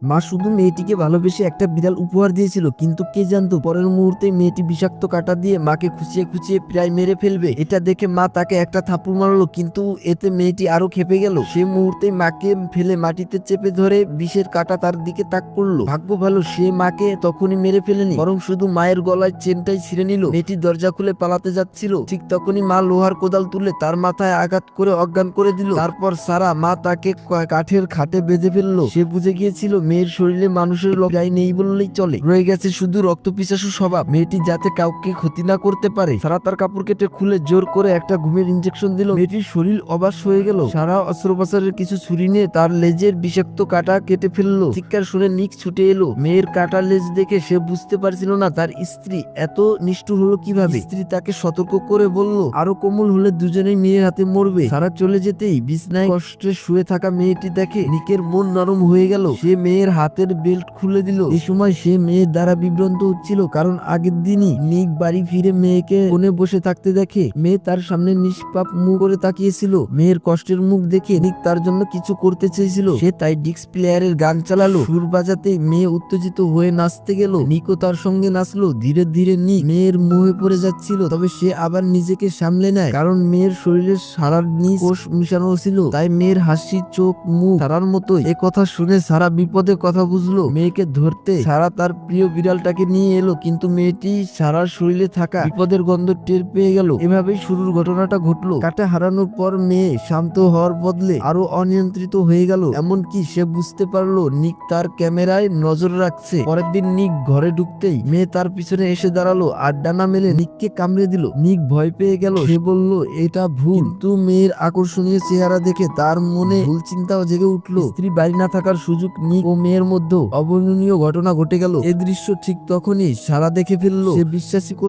মা শুধু মেয়েটিকে ভালোবেসে একটা বিড়াল উপহার দিয়েছিল, কিন্তু কে জানতো পরের মুহূর্তে মেয়েটি বিষাক্ত কাঁটা দিয়ে মাকে খুঁচিয়ে খুঁচিয়ে প্রায় মেরে ফেলবে। এটা দেখে মা তাকে একটা থাপ্পড় মারলো, কিন্তু এতে মেয়েটি আরো খেপে গেল। সে মুহূর্তে মাকে ফেলে মাটিতে চেপে ধরে বিষের কাঁটা তার দিকে তাক করলো। ভাগ্য ভালো সে মাকে তখনই মেরে ফেলেনি, বরং শুধু মায়ের গলায় চেনটাই ছিঁড়ে নিল। মেয়েটি দরজা খুলে পালাতে যাচ্ছিল, ঠিক তখনই মা লোহার কোদাল তুলে তার মাথায় আঘাত করে অজ্ঞান করে দিল। তারপর সারা মা তাকে কাঠের খাটে বেঁধে ফেললো। সে বুঝে গিয়েছিল মেয়ের শরীরে মানুষের প্রায় নেই বললেই চলে, রয়ে গেছে শুধু রক্ত পিপাসু স্বভাব। মেয়েটি যাতে কাউকে ক্ষতি না করতে পারে, সারা তার কাপড় কেটে খুলে জোর করে একটা ঘুমের ইঞ্জেকশন দিল। মেয়েটির শরীর অবাস হয়ে গেল। সারা অস্ত্রোপচারের কিছু ছুরি নিয়ে তার লেজের বিষাক্ত কাটা কেটে ফেললো। চিৎকার শুনে নিক ছুটে এলো। মেয়ের কাটা লেজ দেখে সে বুঝতে পারছিল না তার স্ত্রী এত নিষ্ঠুর হলো কিভাবে। স্ত্রী তাকে সতর্ক করে বলল, আরো কোমল হলে দুজনেই মেয়ের হাতে মরবে। সারা চলে যেতেই বিছনায় কষ্টে শুয়ে থাকা মেয়েটি দেখে নিকের মন নরম হয়ে গেল। সে মেয়ের হাতের বেল্ট খুলে দিল। এই সময় সে মেয়ের দ্বারা বিভ্রান্ত হচ্ছিল, কারণ আগের দিনই নিক বাড়ি ফিরে মেয়েকে কোণে বসে থাকতে দেখে। মেয়ে তার সামনে নিষ্পাপ মুখ করে তাকিয়েছিল। মেয়ের কষ্টের মুখ দেখে নিক তার জন্য কিছু করতে চেয়েছিল। সে তাই ডিস্ক প্লেয়ারের গান চালালো। সুর বাজাতে মেয়ে উত্তেজিত হয়ে নাচতে গেল। নিকও তার সঙ্গে নাচলো। ধীরে ধীরে নিক মেয়ের মোহে পড়ে যাচ্ছিল, তবে সে আবার নিজেকে সামলে নেয়, কারণ মেয়ের শরীরে সারার নিজ কোষ মিশানো ছিল। তাই মেয়ের হাসি, চোখ, মুখ সারার মতোই। এ কথা শুনে সারা বিপদের কথা বুঝলো। মেয়েকে ধরতে সারা তার প্রিয় বিড়ালটাকে নিয়ে এলো, কিন্তু মেয়েটি সারার শরীরে থাকা বিপদের গন্ধ টের পেয়ে গেল। এভাবেই শুরুর ঘটনাটা ঘটলো। কাটা হারানোর পর মেয়ে শান্ত হওয়ার বদলে আরো অনিয়ন্ত্রিত হয়ে গেল। এমনকি সে বুঝতে পারলো নিক তার ক্যামেরায় নজর রাখছে। পরের দিন নিক ঘরে ঢুকতেই মেয়ে তার পিছনে এসে দাঁড়ালো আর ডানা মেলে নিককে কামড়ে দিল। নিক ভয় পেয়ে গেল। সে বলল এটা ভুল, কিন্তু মেয়ের আকর্ষণীয় চেহারা দেখে তার মনে ভুল চিন্তাও জেগে উঠলো। স্ত্রী বাড়ি না থাকার সুযোগ নিক ও মেয়ের মধ্যে অবর্ণনীয় ঘটনা ঘটে গেল। এই দৃশ্য ঠিক তখনই সারা দেখে ফেললো। সে বিশ্বাসই